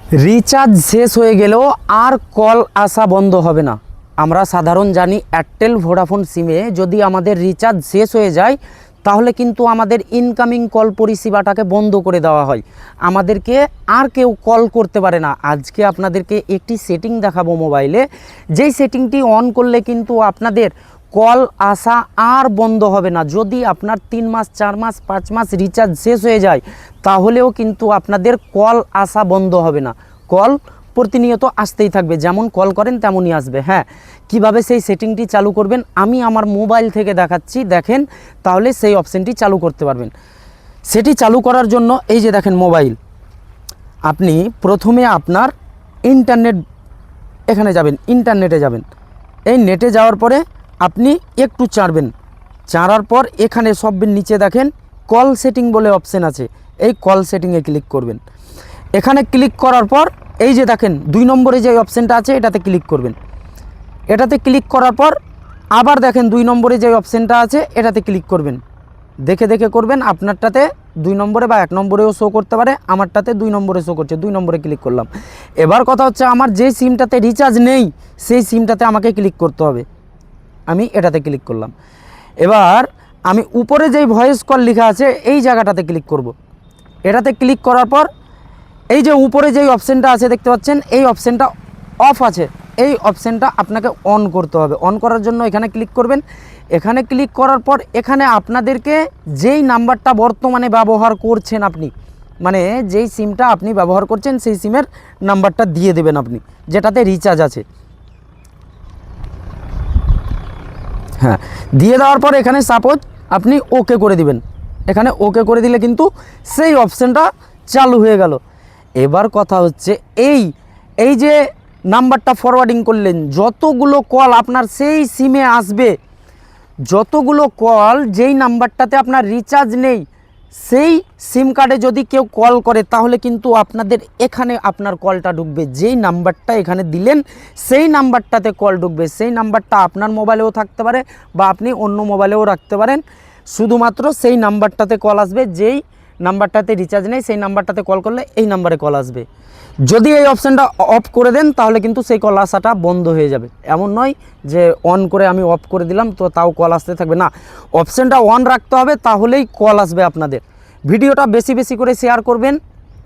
Recharge শেষ হয়ে গেলেও আর কল আসা বন্ধ হবে না। আমরা সাধারণ জানি এয়ারটেল ভোডাফোন সিমে যদি আমাদের রিচার্জ শেষ হয়ে যায় তাহলে কিন্তু আমাদের ইনকামিং কল পরিষেবাটাকে বন্ধ করে দেওয়া হয়, আমাদেরকে আর কেউ কল করতে পারে না। আজকে আপনাদেরকে একটি সেটিং দেখাবো মোবাইলে, যেই সেটিংটি অন করলে কিন্তু আপনাদের কল আসা আর বন্ধ হবে না। যদি আপনার 3 মাস 4 মাস 5 মাস রিচার্জ শেষ হয়ে যায় তাহলেও কিন্তু আপনাদের কল আসা বন্ধ হবে না, কল প্রতিনিয়ত আসতেই থাকবে, যেমন কল করেন তেমনই আসবে। হ্যাঁ, কিভাবে সেই সেটিংটি চালু করবেন আমি আমার মোবাইল থেকে দেখাচ্ছি, দেখেন, তাহলে সেই অপশানটি চালু করতে পারবেন। সেটি চালু করার জন্য এই যে দেখেন মোবাইল, আপনি প্রথমে আপনার ইন্টারনেট এখানে যাবেন, ইন্টারনেটে যাবেন। এই নেটে যাওয়ার পরে আপনি একটু চাড়বেন, চাড়ার পর এখানে সবের নিচে দেখেন কল সেটিং বলে অপশান আছে, এই কল সেটিংয়ে ক্লিক করবেন। এখানে ক্লিক করার পর এই যে দেখেন 2 নম্বরে যে অপশানটা আছে এটাতে ক্লিক করবেন। এটাতে ক্লিক করার পর আবার দেখেন 2 নম্বরে যে অপশানটা আছে এটাতে ক্লিক করবেন। দেখে দেখে করবেন, আপনারটাতে 2 নম্বরে বা 1 নম্বরেও শো করতে পারে, আমারটাতে 2 নম্বরে শো করছে, 2 নম্বরে ক্লিক করলাম। এবার কথা হচ্ছে আমার যে সিমটাতে রিচার্জ নেই সেই সিমটাতে আমাকে ক্লিক করতে হবে, আমি এটাতে ক্লিক করলাম। এবার আমি উপরে যেই ভয়েস কল লেখা আছে এই জায়গাটাতে ক্লিক করব। এটাতে ক্লিক করার পর এই যে উপরে যেই অপশানটা আছে দেখতে পাচ্ছেন এই অপশানটা অফ আছে, এই অপশানটা আপনাকে অন করতে হবে। অন করার জন্য এখানে ক্লিক করবেন। এখানে ক্লিক করার পর এখানে আপনাদেরকে যেই নাম্বারটা বর্তমানে ব্যবহার করছেন আপনি, মানে যেই সিমটা আপনি ব্যবহার করছেন সেই সিমের নাম্বারটা দিয়ে দেবেন আপনি, যেটাতে রিচার্জ আছে। হ্যাঁ, দিয়ে দেওয়ার পর এখানে সাপোজ আপনি ওকে করে দিবেন। এখানে ওকে করে দিলে কিন্তু সেই অপশানটা চালু হয়ে গেল। এবার কথা হচ্ছে এই যে নাম্বারটা ফরওয়ার্ডিং করলেন, যতগুলো কল আপনার সেই সিমে আসবে, যতগুলো কল যেই নাম্বারটাতে আপনার রিচার্জ নেই সেই সিম কার্ডে যদি কেউ কল করে তাহলে কিন্তু আপনাদের এখানে আপনার কলটা ঢুকবে। যেই নাম্বারটা এখানে দিলেন সেই নাম্বারটাতে কল ঢুকবে। সেই নাম্বারটা আপনার মোবাইলেও থাকতে পারে বা আপনি অন্য মোবাইলেও রাখতে পারেন, শুধুমাত্র সেই নাম্বারটাতে কল আসবে। যেই নাম্বারটাতে রিচার্জ নেই সেই নাম্বারটাতে কল করলে এই নাম্বারে কল আসবে। যদি এই অপশানটা অফ করে দেন তাহলে কিন্তু সেই কল আসাটা বন্ধ হয়ে যাবে। এমন নয় যে অন করে আমি অফ করে দিলাম তো তাও কল আসতে থাকবে, না, অপশানটা অন রাখতে হবে, তাহলেই কল আসবে আপনাদের। ভিডিওটা বেশি বেশি করে শেয়ার করবেন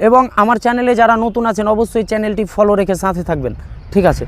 এবং আমার চ্যানেলে যারা নতুন আছেন অবশ্যই চ্যানেলটি ফলো রেখে সাথে থাকবেন। ঠিক আছে।